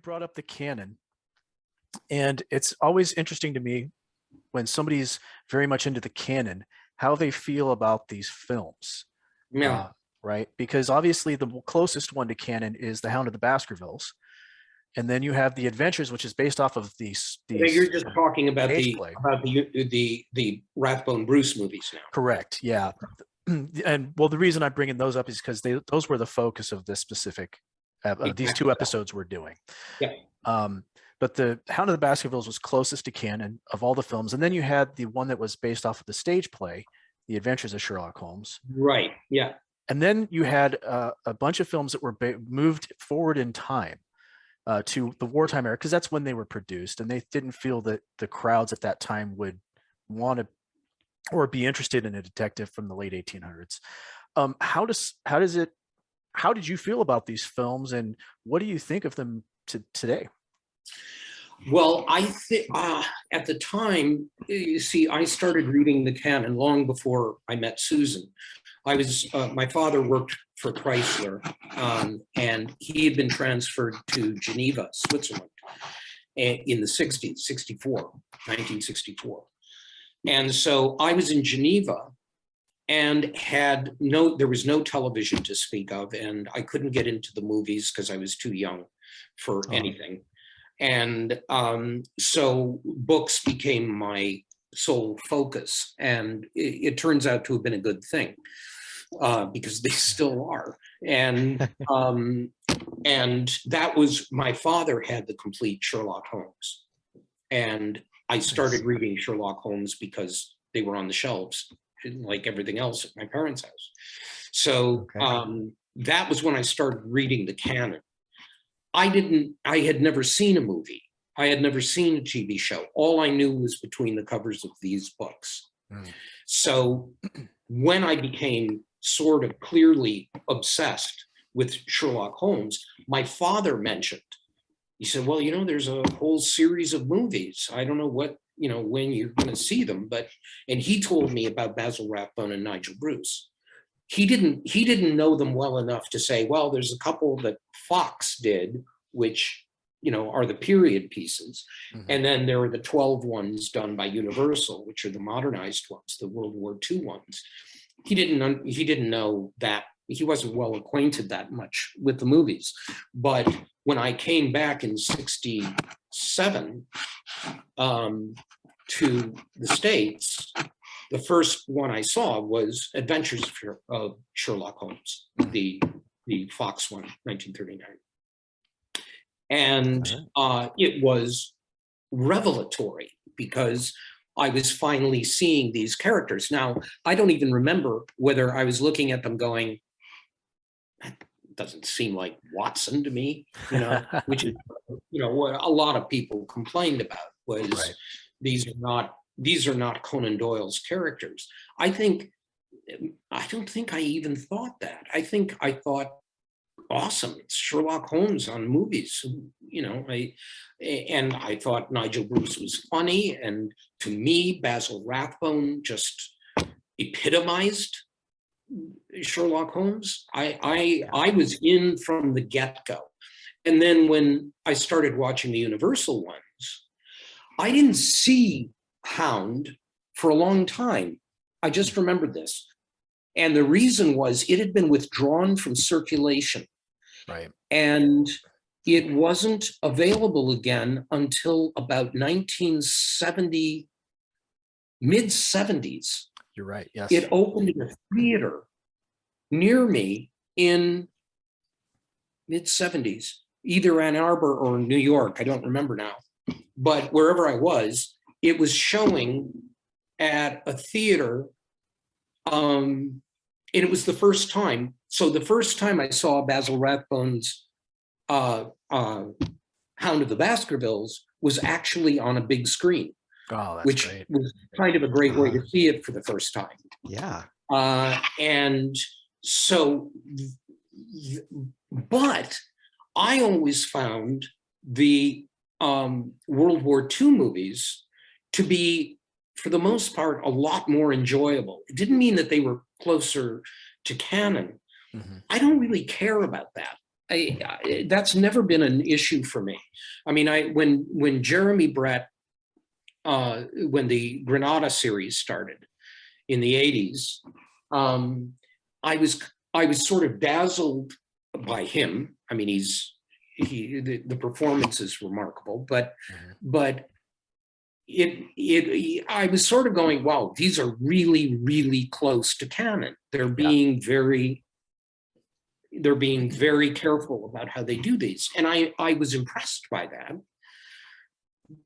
brought up the canon, and it's always interesting to me when somebody's very much into the canon, how they feel about these films, Yeah. uh, right? Because obviously the closest one to canon is The Hound of the Baskervilles, and then you have The Adventures, which is based off of You're these just talking about stage the play. the Rathbone Bruce movies now. Correct. Yeah. And well, the reason I'm bringing those up is because those were the focus of this specific these Exactly. two episodes we're doing. Yeah. Um, but the Hound of the Baskervilles was closest to canon of all the films, and then you had the one that was based off of the stage play, The Adventures of Sherlock Holmes, Right. Yeah. and then you had a bunch of films that were moved forward in time to the wartime era because that's when they were produced, and they didn't feel that the crowds at that time would want to or be interested in a detective from the late 1800s. How did you feel about these films, and what do you think of them today? Well, I think at the time, you see, I started reading the canon long before I met Susan. My father worked for Chrysler, and he had been transferred to Geneva, Switzerland, in the 60s, 1964. And so I was in Geneva and there was no television to speak of, and I couldn't get into the movies because I was too young for anything. And so books became my sole focus, and it turns out to have been a good thing because they still are. And that was, my father had the complete Sherlock Holmes, and I started reading Sherlock Holmes because they were on the shelves, like everything else at my parents' house. So that was when I started reading the canon. I had never seen a movie. I had never seen a TV show. All I knew was between the covers of these books. So when I became sort of clearly obsessed with Sherlock Holmes, my father mentioned, he said, well, there's a whole series of movies. I don't know when you're going to see them, and he told me about Basil Rathbone and Nigel Bruce. He didn't know them well enough to say, well, there's a couple that Fox did, which, are the period pieces. And then there are the 12 ones done by Universal, which are the modernized ones, the World War II ones. He didn't know that. He wasn't well acquainted that much with the movies. But when I came back in 67 to the States, the first one I saw was Adventures of Sherlock Holmes, the Fox one, 1939. And it was revelatory because I was finally seeing these characters. Now, I don't even remember whether I was looking at them going, that doesn't seem like Watson to me, which is, what a lot of people complained about was these are not Conan Doyle's characters. I don't think I even thought that. I thought, awesome, it's Sherlock Holmes on movies, and I thought Nigel Bruce was funny, and to me, Basil Rathbone just epitomized Sherlock Holmes. I was in from the get-go. And then when I started watching the Universal ones, I didn't see Hound for a long time. I just remembered this. And the reason was it had been withdrawn from circulation. Right. And it wasn't available again until about 1970, mid-70s. You're right. Yes. It opened in a theater near me in mid-70s, either Ann Arbor or New York. I don't remember now. But wherever I was, it was showing at a theater. And it was the first time. So the first time I saw Basil Rathbone's Hound of the Baskervilles was actually on a big screen. Oh, that's which great. Was kind of a great way to see it for the first time. Yeah. And so, but I always found the World War II movies to be, for the most part, a lot more enjoyable. It didn't mean that they were closer to canon. I don't really care about that. that's never been an issue for me. I mean, when Jeremy Brett, when the Granada series started in the 80s, I was sort of dazzled by him. I mean, the performance is remarkable, but I was sort of going, wow, these are really, really close to canon. They're being very careful about how they do these. And I was impressed by that,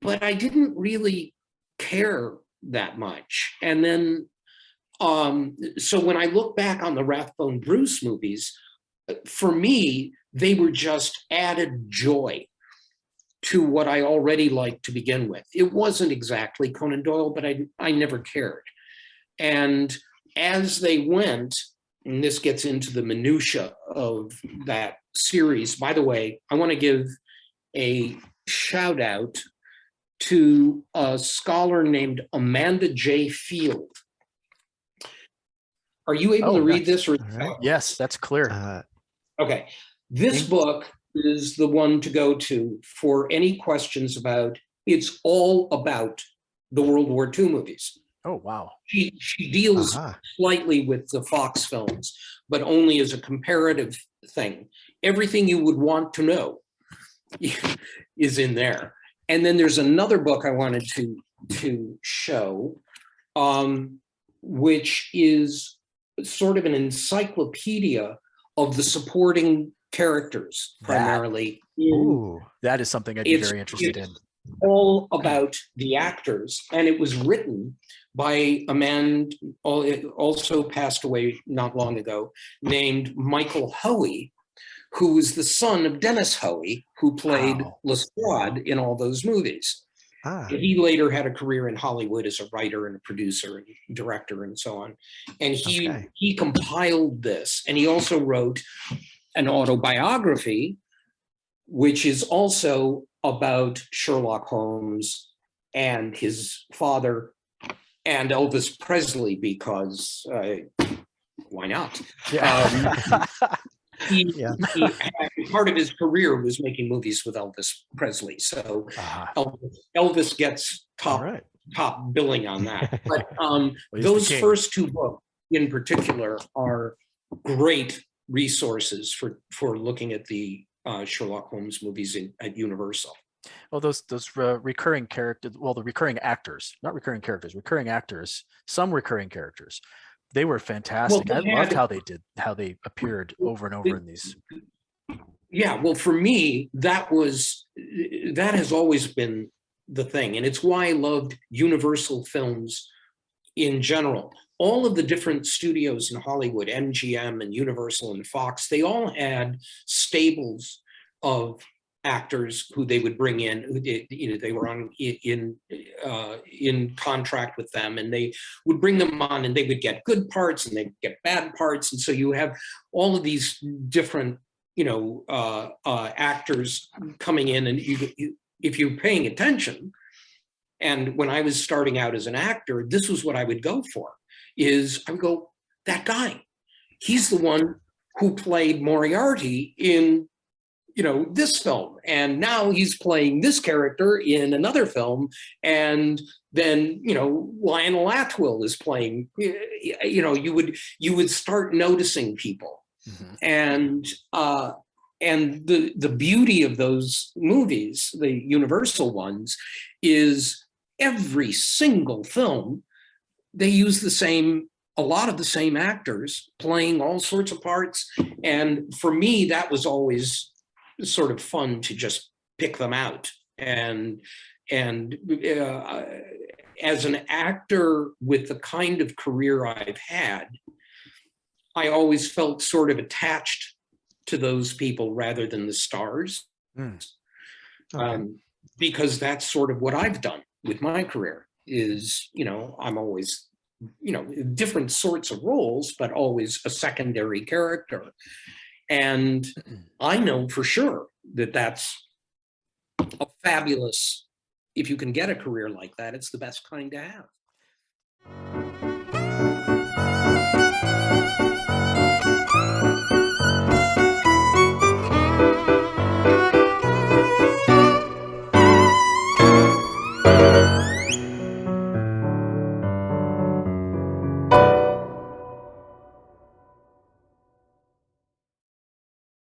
but I didn't really care that much. And then, so when I look back on the Rathbone Bruce movies, for me, they were just added joy to what I already liked to begin with. It wasn't exactly Conan Doyle, but I never cared. And as they went, and this gets into the minutia of that series. By the way, I want to give a shout out to a scholar named Amanda J. Field. Are you able to read this? Or yes, that's clear. Okay. This book is the one to go to for any questions about, it's all about the World War II movies. Oh, wow. She deals slightly with the Fox films, but only as a comparative thing. Everything you would want to know is in there. And then there's another book I wanted to show, which is sort of an encyclopedia of the supporting characters, primarily. Ooh, that is something I'd be very interested in. All about the actors, and it was written by a man also passed away not long ago, named Michael Hoey, who was the son of Dennis Hoey, who played Lestrade in all those movies. He later had a career in Hollywood as a writer and a producer and director and so on. And he compiled this, and he also wrote an autobiography, which is also about Sherlock Holmes and his father and Elvis Presley, because why not? Part of his career was making movies with Elvis Presley, so Elvis gets top billing on that. But those first two books in particular are great resources for looking at the Sherlock Holmes movies at Universal. Well, those recurring characters, well, the recurring actors, not recurring characters, recurring actors, some recurring characters, they were fantastic. I loved how they appeared over and over in these. Yeah, well, for me, that has always been the thing, and it's why I loved Universal films in general. All of the different studios in Hollywood, MGM and Universal and Fox, they all had stables of actors who they would bring in, who they were on in contract with them, and they would bring them on, and they would get good parts and they'd get bad parts, and so you have all of these different actors coming in, and if you're paying attention. And when I was starting out as an actor, this was what I would go for. I would go, that guy, he's the one who played Moriarty in, this film. And now he's playing this character in another film. And then, Lionel Atwill is playing, you would start noticing people. Mm-hmm. And the beauty of those movies, the Universal ones, is every single film, they use a lot of the same actors playing all sorts of parts. And for me, that was always sort of fun to just pick them out. And as an actor with the kind of career I've had, I always felt sort of attached to those people rather than the stars. Because that's sort of what I've done with my career is, I'm always, different sorts of roles, but always a secondary character. And I know for sure that that's a fabulous, if you can get a career like that, it's the best kind to have.